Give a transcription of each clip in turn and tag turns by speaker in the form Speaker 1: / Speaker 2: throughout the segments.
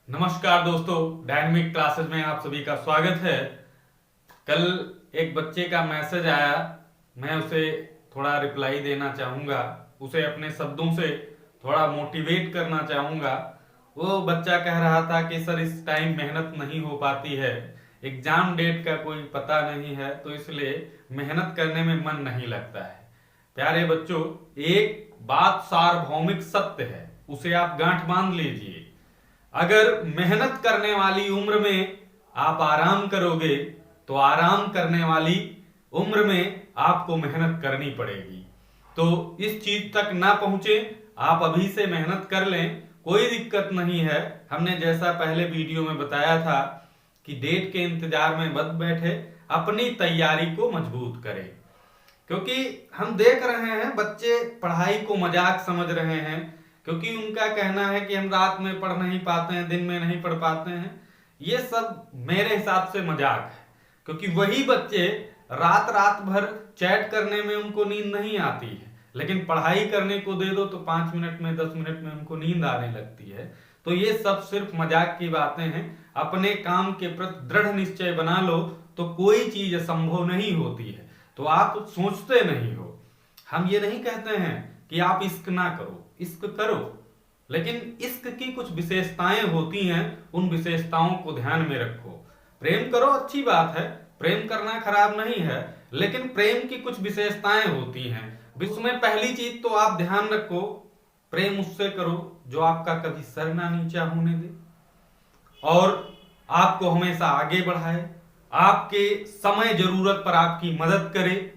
Speaker 1: नमस्कार दोस्तों, dynamic classes में आप सभी का स्वागत है। कल एक बच्चे का मैसेज आया, मैं उसे थोड़ा रिप्लाई देना चाहूँगा, उसे अपने शब्दों से थोड़ा मोटिवेट करना चाहूँगा। वो बच्चा कह रहा था कि सर इस टाइम मेहनत नहीं हो पाती है, एग्जाम डेट का कोई पता नहीं है, तो इसलिए मेहनत करने में मन नहीं लगता है। प्यारे बच्चों, एक बात सार्वभौमिक सत्य है, उसे आप गांठ बांध लीजिए। अगर मेहनत करने वाली उम्र में आप आराम करोगे तो आराम करने वाली उम्र में आपको मेहनत करनी पड़ेगी। तो इस चीज तक ना पहुंचे, आप अभी से मेहनत कर लें, कोई दिक्कत नहीं है। हमने जैसा पहले वीडियो में बताया था कि डेट के इंतजार में मत बैठे, अपनी तैयारी को मजबूत करें। क्योंकि हम देख रहे हैं बच्चे पढ़ाई को मजाक समझ रहे हैं, क्योंकि उनका कहना है कि हम रात में पढ़ नहीं पाते हैं, दिन में नहीं पढ़ पाते हैं। ये सब मेरे हिसाब से मजाक है, क्योंकि वही बच्चे रात रात भर चैट करने में उनको नींद नहीं आती है, लेकिन पढ़ाई करने को दे दो तो 5 मिनट में 10 मिनट में उनको नींद आने लगती है। तो ये सब सिर्फ मजाक की बातें हैं। अपने काम के प्रति दृढ़ निश्चय बना लो तो कोई चीज असंभव नहीं होती है। तो आप सोचते नहीं हो। हम ये नहीं कहते हैं कि आप इश्क ना करो, इश्क करो, लेकिन इश्क की कुछ विशेषताएं होती हैं, उन विशेषताओं को ध्यान में रखो। प्रेम करो, अच्छी बात है, प्रेम करना खराब नहीं है, लेकिन प्रेम की कुछ विशेषताएं होती हैं। उसमें पहली चीज तो आप ध्यान रखो, प्रेम उससे करो जो आपका कभी सर ना नीचा होने दे और आपको हमेशा आगे बढ़ाए, आपके समय जरूरत पर आपकी मदद करे,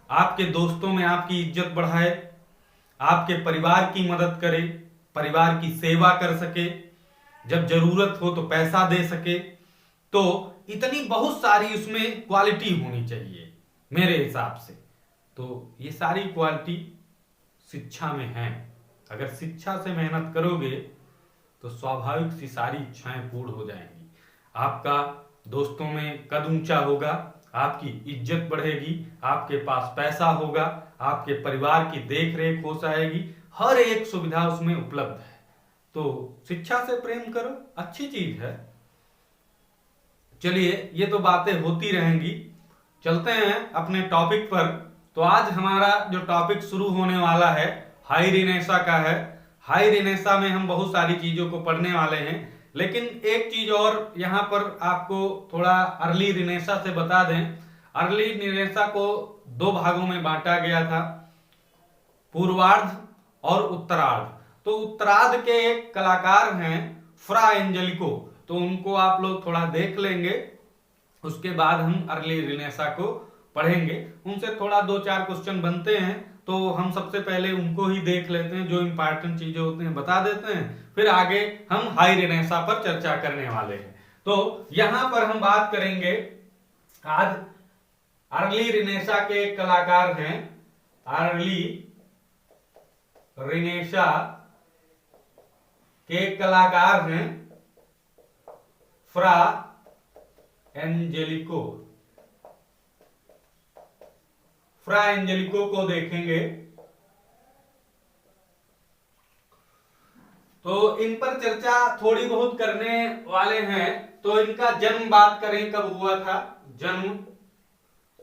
Speaker 1: आपके दोस्तों में आपकी इज्जत बढ़ाए, आपके परिवार की मदद करे, परिवार की सेवा कर सके, जब जरूरत हो तो पैसा दे सके। तो इतनी बहुत सारी उसमें क्वालिटी होनी चाहिए मेरे हिसाब से। तो ये सारी क्वालिटी शिक्षा में है। अगर शिक्षा से मेहनत करोगे तो स्वाभाविक सी सारी इच्छाएं पूर्ण हो जाएंगी। आपका दोस्तों में कद ऊंचा होगा, आपकी इज्जत बढ़ेगी, आपके पास पैसा होगा, आपके परिवार की देख रेख हो जाएगी, हर एक सुविधा उसमें उपलब्ध है। तो शिक्षा से प्रेम करो, अच्छी चीज है। चलिए, ये तो बातें होती रहेंगी, चलते हैं अपने टॉपिक पर। तो आज हमारा जो टॉपिक शुरू होने वाला है हाई रिनेसा का है। हाई रिनेसा में हम बहुत सारी चीजों को पढ़ने वाले हैं, लेकिन एक चीज और यहाँ पर आपको थोड़ा अर्ली रिनेसा से बता दें। अर्ली रिनेसा को दो भागों में बांटा गया था, पूर्वार्ध और उत्तरार्ध। तो उत्तरार्ध के एक कलाकार हैं फ्रा एंजेलिको, तो उनको आप लोग थोड़ा देख लेंगे, उसके बाद हम अर्ली रिनेसा को पढ़ेंगे। उनसे थोड़ा 2-4 क्वेश्चन बनते हैं, तो हम सबसे पहले उनको ही देख लेते हैं, जो इंपॉर्टेंट चीजें होती हैं बता देते हैं, फिर आगे हम हाई रिनेसा पर चर्चा करने वाले हैं। तो यहां पर हम बात करेंगे आज अर्ली रिनेसा के एक कलाकार हैं, अर्ली रिनेसा के कलाकार हैं फ्रा एंजेलिको। फ्रा एंजेलिको को देखेंगे तो इन पर चर्चा थोड़ी बहुत करने वाले हैं। तो इनका जन्म बात करें कब हुआ था, जन्म,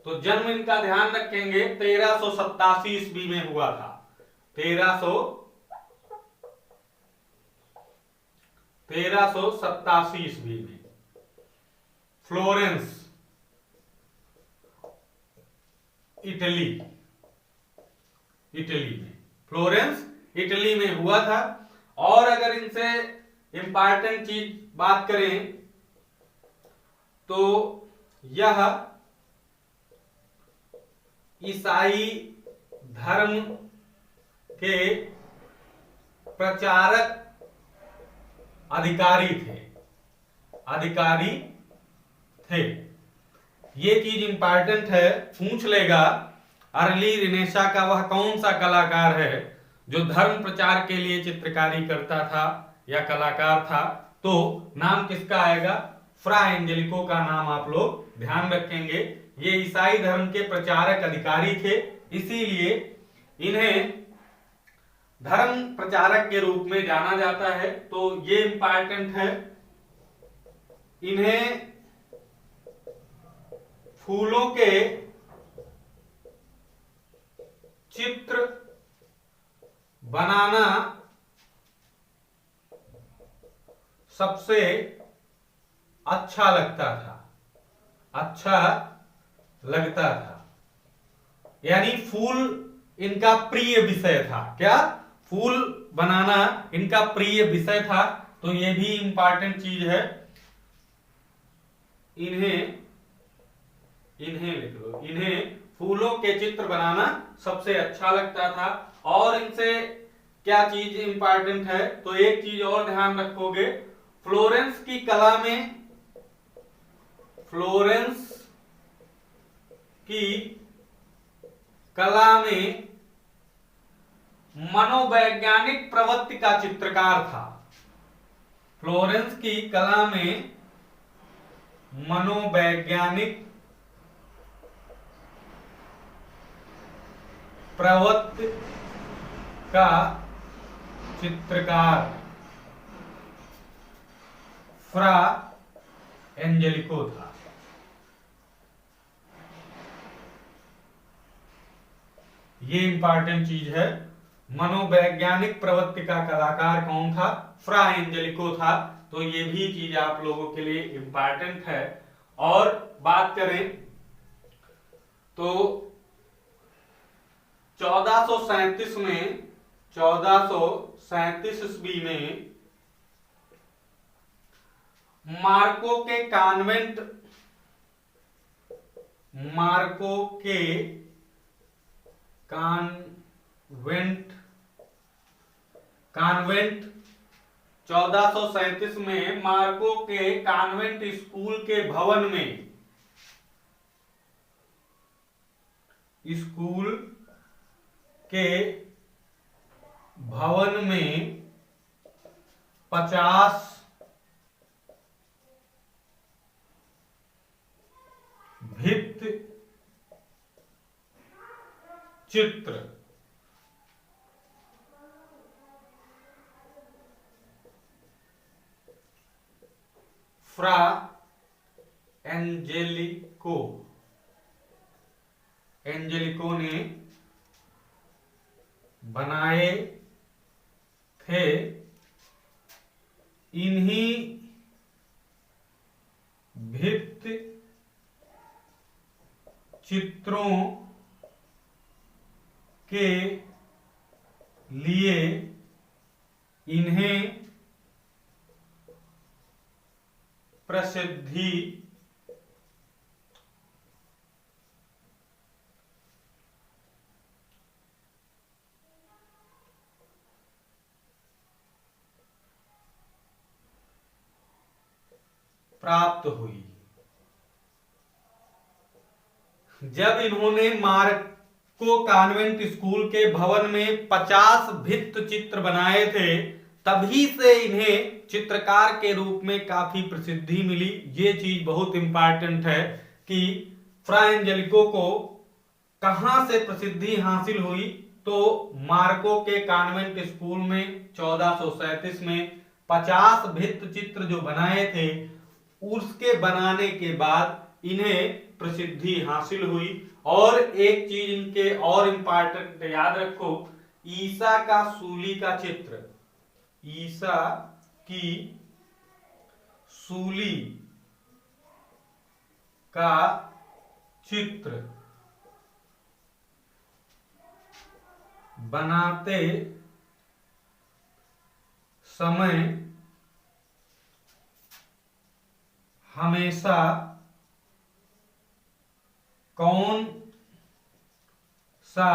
Speaker 1: तो जन्म इनका ध्यान रखेंगे 1387 ईस्वी में हुआ था। 1387 ईस्वी में फ्लोरेंस, इटली, फ्लोरेंस इटली में हुआ था। और अगर इनसे इंपॉर्टेंट चीज बात करें तो यह ईसाई धर्म के प्रचारक अधिकारी थे। ये चीज इंपॉर्टेंट है, पूछ लेगा अर्ली रिनेसा का वह कौन सा कलाकार है जो धर्म प्रचार के लिए चित्रकारी करता था या कलाकार था। तो नाम किसका आएगा, फ्रा एंजेलिको का नाम आप लोग ध्यान रखेंगे। ये ईसाई धर्म के प्रचारक अधिकारी थे, इसीलिए इन्हें धर्म प्रचारक के रूप में जाना जाता है। तो ये इंपॉर्टेंट है। इन्हें फूलों के चित्र बनाना सबसे अच्छा लगता था, अच्छा लगता था। यानी फूल इनका प्रिय विषय था। क्या? फूल बनाना इनका प्रिय विषय था। तो ये भी इंपॉर्टेंट चीज है। इन्हें लिख लो, इन्हें फूलों के चित्र बनाना सबसे अच्छा लगता था। और इनसे क्या चीज इंपॉर्टेंट है? तो एक चीज और ध्यान रखोगे, फ्लोरेंस की कला में, फ्लोरेंस की कला में मनोवैज्ञानिक प्रवृत्ति का चित्रकार था। फ्लोरेंस की कला में मनोवैज्ञानिक प्रवृत्ति का चित्रकार फ्रा एंजेलिको था। ये इंपॉर्टेंट चीज है। मनोवैज्ञानिक प्रवृत्ति का कलाकार कौन था? फ्रा एंजेलिको था। तो ये भी चीज आप लोगों के लिए इंपॉर्टेंट है। और बात करें तो 1437 में, 1437 ईस्वी में मार्को के कॉन्वेंट 1437 में मार्को के कॉन्वेंट स्कूल के भवन में, स्कूल के भवन में 50 भित्ति चित्र फ्रा एंजेलिको ने बनाए थे। इन्हीं भित्ति चित्रों के लिए इन्हें प्रसिद्धि प्राप्त हुई। जब इन्होंने मार्को कॉन्वेंट स्कूल के भवन में 50 भित्ति चित्र बनाए थे, तभी से इन्हें चित्रकार के रूप में काफी प्रसिद्धि मिली। ये चीज बहुत इंपॉर्टेंट है कि फ्रा एंजेलिको को कहां से प्रसिद्धि हासिल हुई। तो मार्को के कॉन्वेंट स्कूल में 1437 में 50 भित्ति चित्र जो बनाए थे, उसके बनाने के बाद इन्हें प्रसिद्धि हासिल हुई। और एक चीज इनके और इंपॉर्टेंट याद रखो, ईसा का सूली का चित्र, ईसा की सूली का चित्र बनाते समय हमेशा कौन सा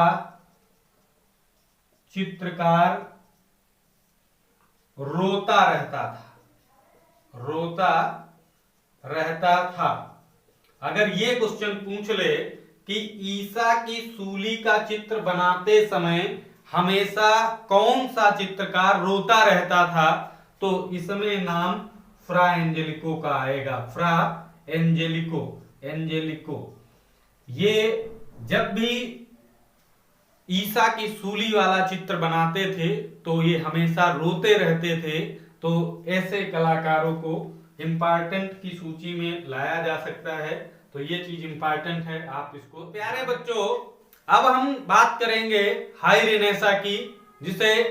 Speaker 1: चित्रकार रोता रहता था, रोता रहता था। अगर ये क्वेश्चन पूछ ले कि ईसा की सूली का चित्र बनाते समय हमेशा कौन सा चित्रकार रोता रहता था, तो इसमें नाम फ्रा एंजेलिको का आएगा। फ्रा एंजेलिको ये जब भी ईसा की सूली वाला चित्र बनाते थे तो ये हमेशा रोते रहते थे। तो ऐसे कलाकारों को इंपॉर्टेंट की सूची में लाया जा सकता है। तो ये चीज इंपॉर्टेंट है, आप इसको। प्यारे बच्चों, अब हम बात करेंगे हाई रेनेसा की, जिसे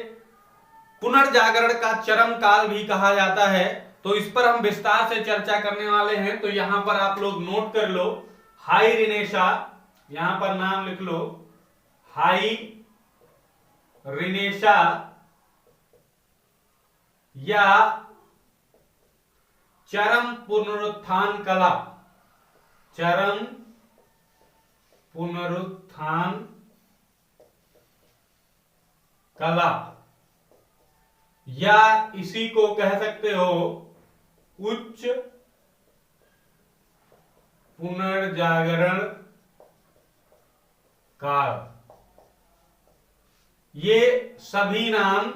Speaker 1: पुनर्जागरण का चरम काल भी कहा जाता है। तो इस पर हम विस्तार से चर्चा करने वाले हैं। तो यहां पर आप लोग नोट कर लो, हाई रेनेसा, यहां पर नाम लिख लो, हाई रेनेसा या चरम पुनरुत्थान कला, चरम पुनरुत्थान कला, या इसी को कह सकते हो उच्च पुनर्जागरण काल। ये सभी नाम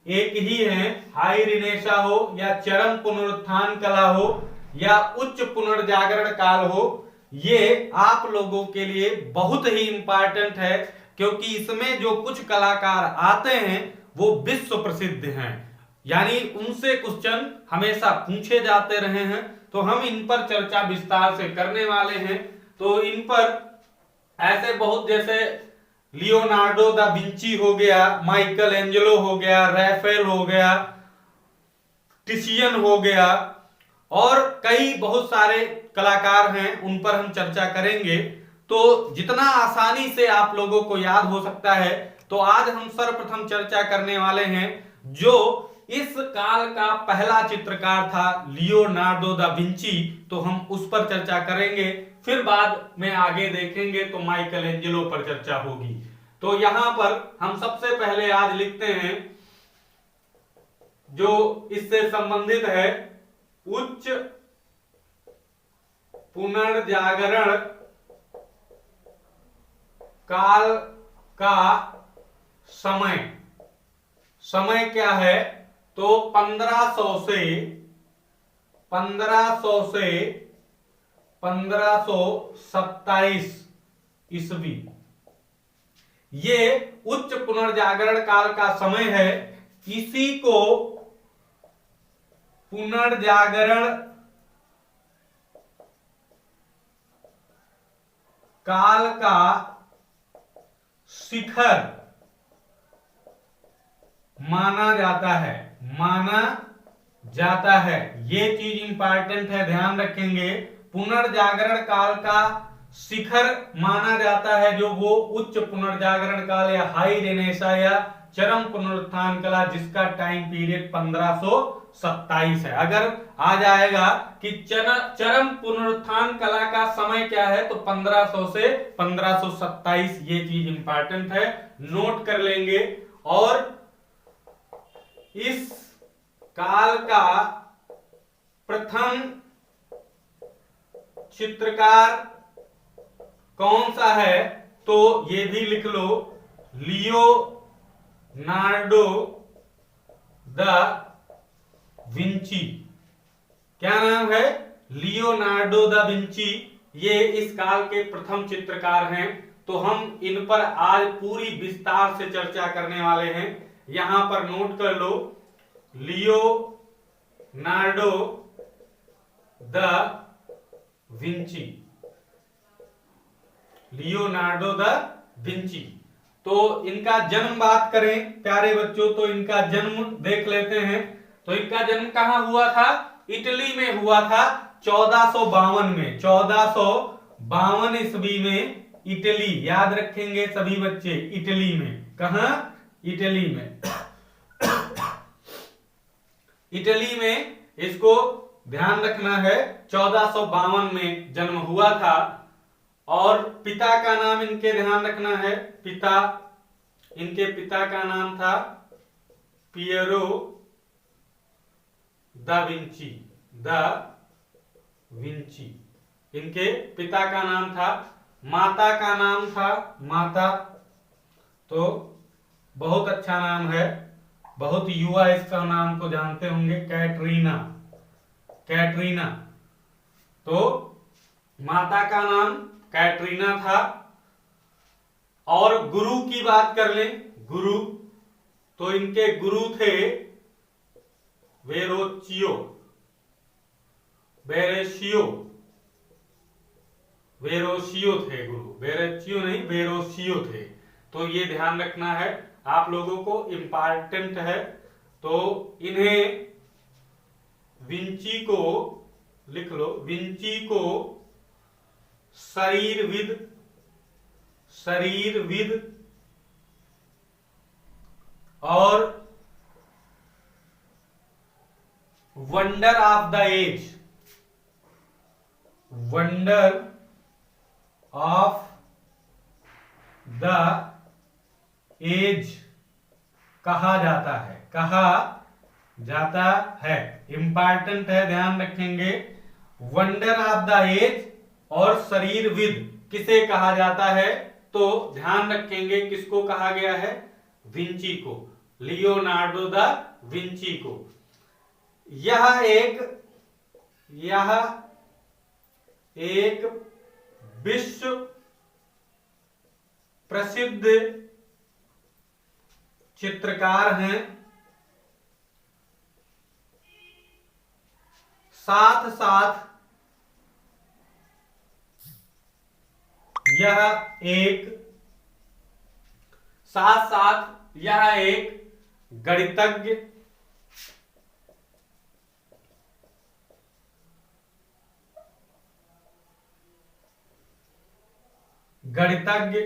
Speaker 1: एक ही हैं, हाई रेनेसा हो या चरम पुनरुत्थान कला हो या उच्च पुनर्जागरण काल हो, ये आप लोगों के लिए बहुत ही इंपॉर्टेंट है, क्योंकि इसमें जो कुछ कलाकार आते हैं वो विश्व प्रसिद्ध हैं, यानी उनसे क्वेश्चन हमेशा पूछे जाते रहे हैं। तो हम इन पर चर्चा विस्तार से करने वाले हैं। तो इन पर ऐसे बहुत, जैसे लियोनार्डो दा विंची हो गया, माइकल एंजेलो हो गया, रैफेल हो गया, टिशियन हो गया, और कई बहुत सारे कलाकार हैं, उन पर हम चर्चा करेंगे। तो जितना आसानी से आप लोगों को याद हो सकता है, तो आज हम सर्वप्रथम चर्चा करने वाले हैं जो इस काल का पहला चित्रकार था, लियोनार्डो दा विंची। तो हम उस पर चर्चा करेंगे, फिर बाद में आगे देखेंगे तो माइकल एंजेलो पर चर्चा होगी। तो यहां पर हम सबसे पहले आज लिखते हैं जो इससे संबंधित है, उच्च पुनर्जागरण काल का समय। समय क्या है? तो 1500 से 1527 ईस्वी, ये उच्च पुनर्जागरण काल का समय है। इसी को पुनर्जागरण काल का शिखर माना जाता है। ये चीज इंपॉर्टेंट है, ध्यान रखेंगे। पुनर्जागरण काल का शिखर माना जाता है, जो वो उच्च पुनर्जागरण काल या हाई रेनेसा या चरम पुनरुत्थान कला, जिसका टाइम पीरियड 1527 है। अगर आ जाएगा कि चरम पुनरुत्थान कला का समय क्या है, तो 1500 से 1527, ये चीज इंपॉर्टेंट है, नोट कर लेंगे। और इस काल का प्रथम चित्रकार कौन सा है, तो ये भी लिख लो, लियोनार्डो दा विंची। क्या नाम है? Leonardo da Vinci. ये इस काल के प्रथम चित्रकार हैं। तो हम इन पर आज पूरी विस्तार से चर्चा करने वाले हैं। यहां पर नोट कर लो, Leonardo da Vinci, Leonardo da Vinci. तो इनका जन्म बात करें प्यारे बच्चों, तो इनका जन्म देख लेते हैं। तो इनका जन्म कहां हुआ था? इटली में हुआ था 1452 में। 1452 ईस्वी में इटली, याद रखेंगे सभी बच्चे, इटली में। कहां? इटली में। इटली में, इसको ध्यान रखना है, 1452 में जन्म हुआ था। और पिता का नाम इनके ध्यान रखना है, इनके पिता का नाम था पियरो दा विंची। इनके पिता का नाम था। माता का नाम था, तो बहुत अच्छा नाम है, बहुत युवा इसका नाम को जानते होंगे, कैटरीना। तो माता का नाम कैटरीना था। और गुरु की बात कर लें, गुरु, तो इनके गुरु थे वेरोचियो। वेरेशियो, वेरोशियो थे गुरु, वेरेशियो नहीं वेरोशियो थे। तो ये ध्यान रखना है आप लोगों को, इंपॉर्टेंट है। तो इन्हें विंची को लिख लो, विंची को शरीरविद, शरीरविद और wonder of the age, wonder of the age कहा जाता है, कहा जाता है। इंपॉर्टेंट है, ध्यान रखेंगे। वंडर ऑफ द एज और शरीरविद किसे कहा जाता है? तो ध्यान रखेंगे किसको कहा गया है? विंची को, लियोनार्डो द विंची को। यह एक विश्व प्रसिद्ध चित्रकार हैं, साथ साथ यह एक गणितज्ञ,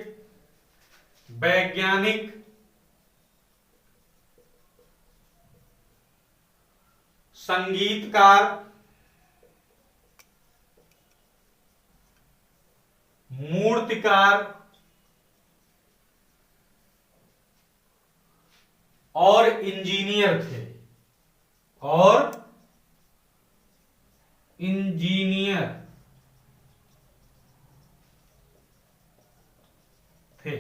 Speaker 1: वैज्ञानिक, संगीतकार, मूर्तिकार और इंजीनियर थे, और इंजीनियर थे।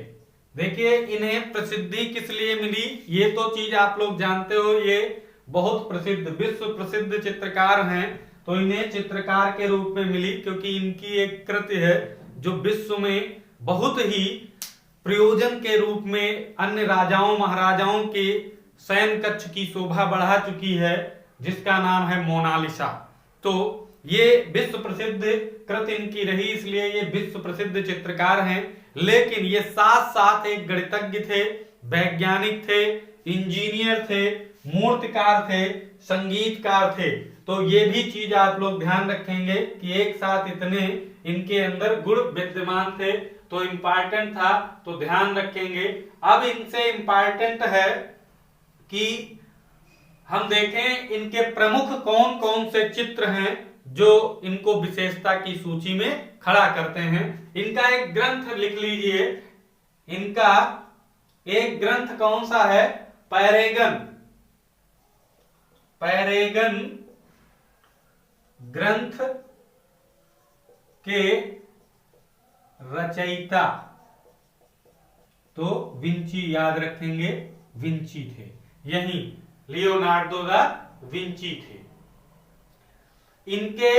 Speaker 1: देखिए इन्हें प्रसिद्धि किस लिए मिली, ये तो चीज आप लोग जानते हो, ये बहुत प्रसिद्ध, विश्व प्रसिद्ध चित्रकार हैं। तो इन्हें चित्रकार के रूप में मिली क्योंकि इनकी एक कृति है जो विश्व में बहुत ही प्रयोजन के रूप में अन्य राजाओं महाराजाओं के शयन कक्ष की शोभा बढ़ा चुकी है, जिसका नाम है मोनालिसा। तो ये विश्व प्रसिद्ध कृति इनकी रही, इसलिए ये विश्व प्रसिद्ध चित्रकार हैं। लेकिन ये साथ साथ एक गणितज्ञ थे, वैज्ञानिक थे, इंजीनियर थे, मूर्तिकार थे, संगीतकार थे। तो ये भी चीज आप लोग ध्यान रखेंगे कि एक साथ इतने इनके अंदर गुण विद्यमान थे। तो इंपॉर्टेंट था, तो ध्यान रखेंगे। अब इनसे इंपॉर्टेंट है कि हम देखें इनके प्रमुख कौन कौन से चित्र हैं जो इनको विशेषता की सूची में खड़ा करते हैं। इनका एक ग्रंथ लिख लीजिए, इनका एक ग्रंथ कौन सा है? पैरेगन, पैरेगन ग्रंथ के रचयिता तो विंची, याद रखेंगे विंची थे, यही लियोनार्डो दा विंची थे। इनके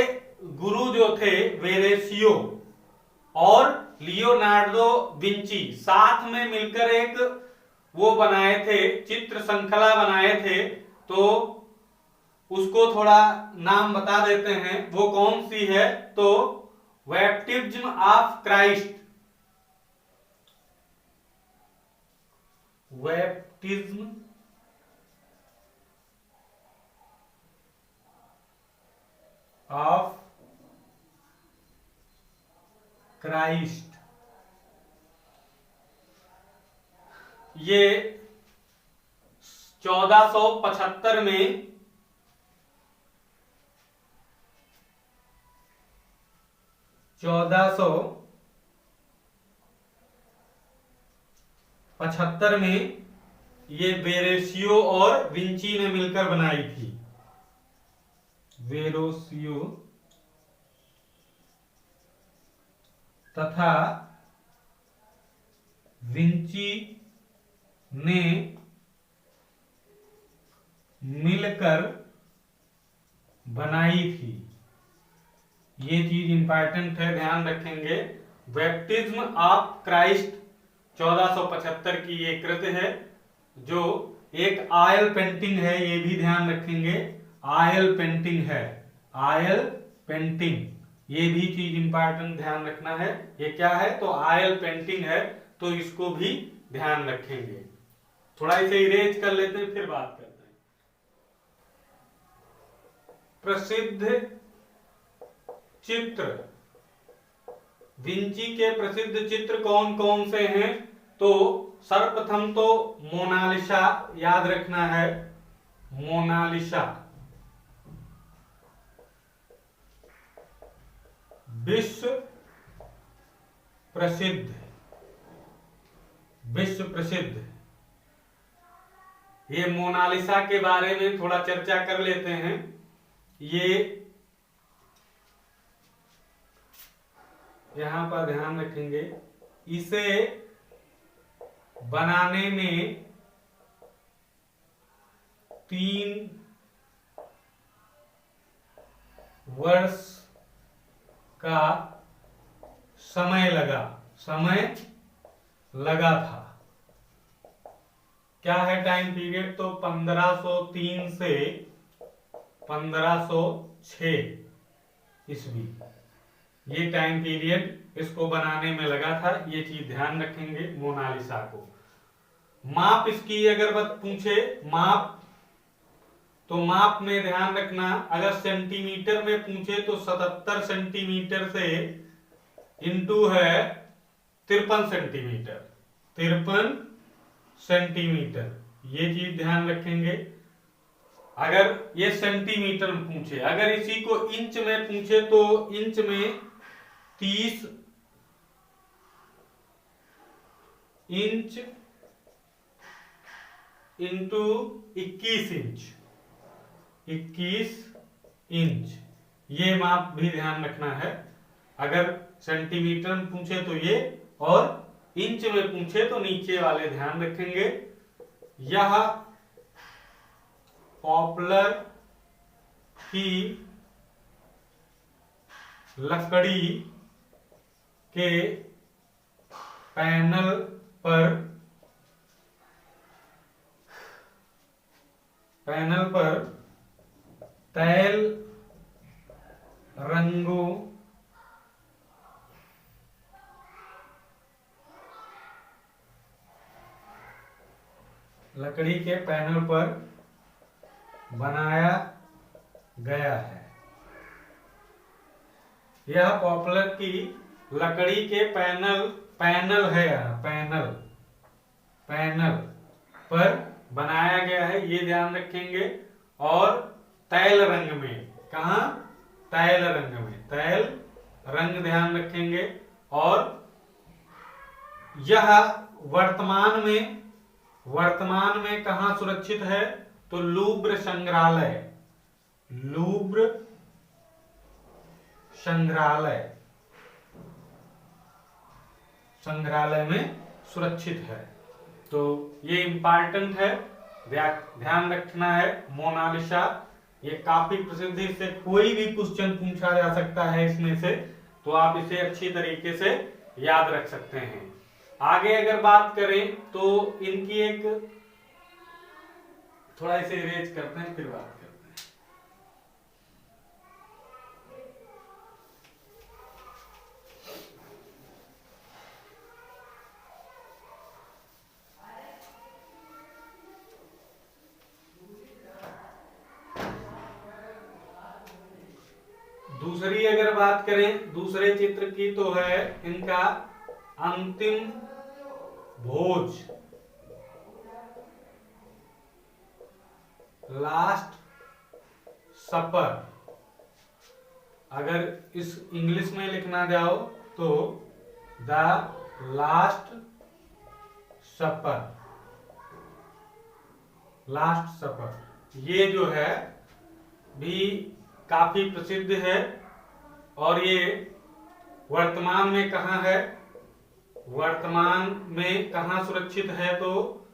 Speaker 1: गुरु जो थे वेरेशियो और लियोनार्डो विंची साथ में मिलकर एक वो बनाए थे, चित्र श्रृंखला बनाए थे। तो उसको थोड़ा नाम बता देते हैं, वो कौन सी है? तो baptism of Christ, baptism of Christ, ये 1475 में ये वेरेशियो और विंची ने मिलकर बनाई थी। वेरोशियो तथा विंची ने मिलकर बनाई थी। ये चीज इंपॉर्टेंट है, ध्यान रखेंगे। बैप्टिज्म ऑफ क्राइस्ट 1475 की ये कृति है, जो एक ऑयल पेंटिंग है, ये भी ध्यान रखेंगे। ऑयल पेंटिंग है, ऑयल पेंटिंग, ये भी चीज इंपॉर्टेंट ध्यान रखना है। ये क्या है तो ऑयल पेंटिंग है, तो इसको भी ध्यान रखेंगे। थोड़ा इसे इरेज कर लेते हैं फिर बात करते हैं। प्रसिद्ध चित्र, विंची के प्रसिद्ध चित्र कौन कौन से हैं? तो सर्वप्रथम तो मोनालिसा याद रखना है, मोनालिसा विश्व प्रसिद्ध, विश्व प्रसिद्ध। ये मोनालिसा के बारे में थोड़ा चर्चा कर लेते हैं। ये यहां पर ध्यान रखेंगे, इसे बनाने में 3 वर्ष का समय लगा था। क्या है टाइम पीरियड? तो 1503 से 1506 ईस्वी, ये टाइम पीरियड इसको बनाने में लगा था। ये चीज ध्यान रखेंगे मोनालिसा को। माप इसकी अगर बात पूछे, माप, तो माप में ध्यान रखना, अगर सेंटीमीटर में पूछे तो 77 सेंटीमीटर से इंटू है 53 सेंटीमीटर, 53 सेंटीमीटर, ये चीज ध्यान रखेंगे। अगर ये सेंटीमीटर में पूछे, अगर इसी को इंच में पूछे तो इंच में 30 इंच इंटू 21 इंच, 21 इंच, ये माप भी ध्यान रखना है। अगर सेंटीमीटर में पूछे तो ये, और इंच में पूछे तो नीचे वाले ध्यान रखेंगे। यह पॉपुलर की लकड़ी के पैनल पर तैल रंगों लकड़ी के पैनल पर बनाया गया है। यह पॉपुलर की लकड़ी के पैनल है, पैनल पर बनाया गया है, ये ध्यान रखेंगे। और तैल रंग में, कहा? तैल रंग में, तैल रंग ध्यान रखेंगे। और यह वर्तमान में कहां सुरक्षित है? तो लूव्र संग्रहालय में सुरक्षित है। तो ये इंपॉर्टेंट है, ध्यान रखना है। मोनालिसा ये काफी प्रसिद्ध है, इससे कोई भी क्वेश्चन पूछा जा सकता है इसमें से, तो आप इसे अच्छी तरीके से याद रख सकते हैं। आगे अगर बात करें तो इनकी एक, थोड़ा इसे इरेज करते हैं फिर बात करते हैं। दूसरी अगर बात करें दूसरे चित्र की, तो है इनका अंतिम भोज, लास्ट सपर। अगर इस इंग्लिश में लिखना जाओ तो द लास्ट सपर, ये जो है भी काफी प्रसिद्ध है। और ये वर्तमान में कहाँ है? वर्तमान में कहाँ सुरक्षित है? तो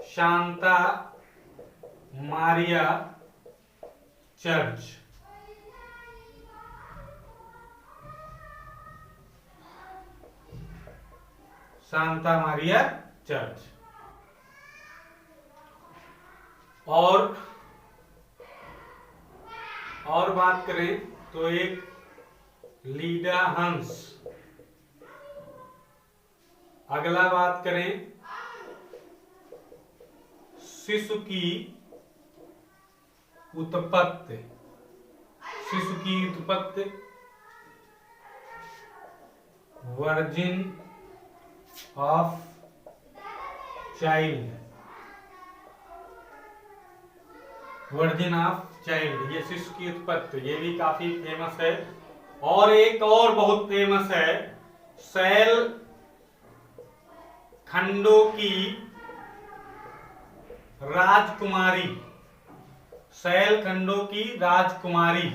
Speaker 1: Shanta Maria church, Santa Maria church. और बात करें तो एक लीडा हंस। अगला बात करें शिशु की उत्पत्ति। शिशु की उत्पत्ति virgin of child. Virgin of child, ये शिशु की उत्पत्ति, ये भी काफी फेमस है। और एक और बहुत फेमस है, शैल खंडों की राजकुमारी। शैल खंडों की राजकुमारी,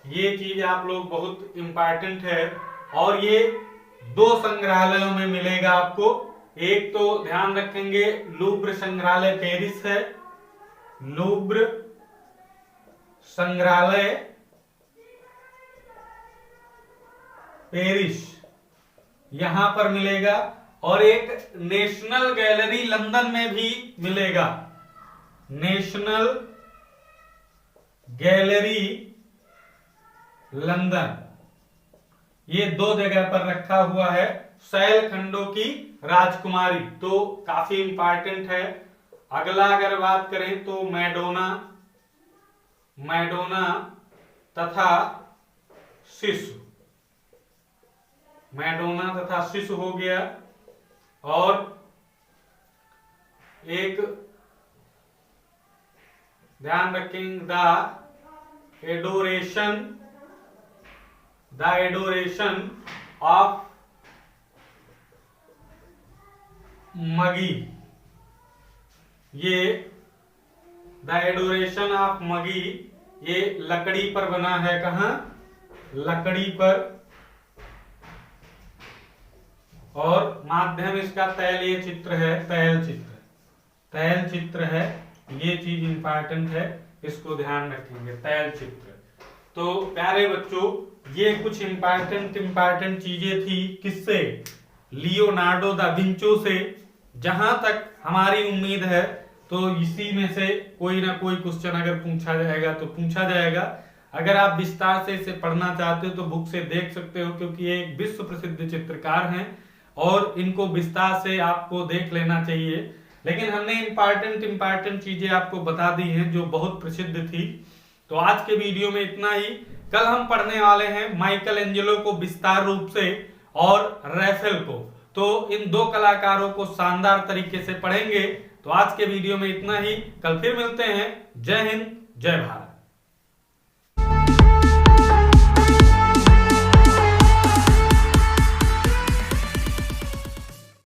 Speaker 1: ये चीज आप लोग बहुत इंपॉर्टेंट है। और ये 2 संग्रहालयों में मिलेगा आपको। एक तो ध्यान रखेंगे लूव्र संग्रहालय पेरिस है, लूव्र संग्रहालय पेरिस यहां पर मिलेगा। और एक नेशनल गैलरी लंदन में भी मिलेगा। नेशनल गैलरी लंदन, ये 2 जगह पर रखा हुआ है। शैल खंडों की राजकुमारी तो काफी इंपॉर्टेंट है। अगला अगर बात करें तो मैडोना, मैडोना तथा शिशु। मैडोना तथा शिशु हो गया। और एक ध्यान रखेंगे द एडोरेशन ऑफ मगी। ये द एडोरेशन ऑफ मगी, ये लकड़ी पर बना है। कहां? लकड़ी पर। और माध्यम इसका तैलीय चित्र है, तैल चित्र, तैल चित्र है। ये चीज इंपॉर्टेंट है, इसको ध्यान रखेंगे, तैल चित्र। तो प्यारे बच्चों, ये कुछ इंपॉर्टेंट चीजें थी। किससे? लियोनार्डो दा विंची से। जहां तक हमारी उम्मीद है तो इसी में से कोई ना कोई क्वेश्चन अगर पूछा जाएगा तो पूछा जाएगा। अगर आप विस्तार से इसे पढ़ना चाहते हो तो बुक से देख सकते हो, क्योंकि ये एक विश्व प्रसिद्ध चित्रकार हैं और इनको विस्तार से आपको देख लेना चाहिए। लेकिन हमने इंपॉर्टेंट चीजें आपको बता दी हैं जो बहुत प्रसिद्ध थी। तो आज के वीडियो में इतना ही। कल हम पढ़ने वाले हैं माइकल एंजेलो को विस्तार रूप से और रैफेल को। तो इन 2 कलाकारों को शानदार तरीके से पढ़ेंगे। तो आज के वीडियो में इतना ही। कल फिर मिलते हैं। जय हिंद, जय भारत।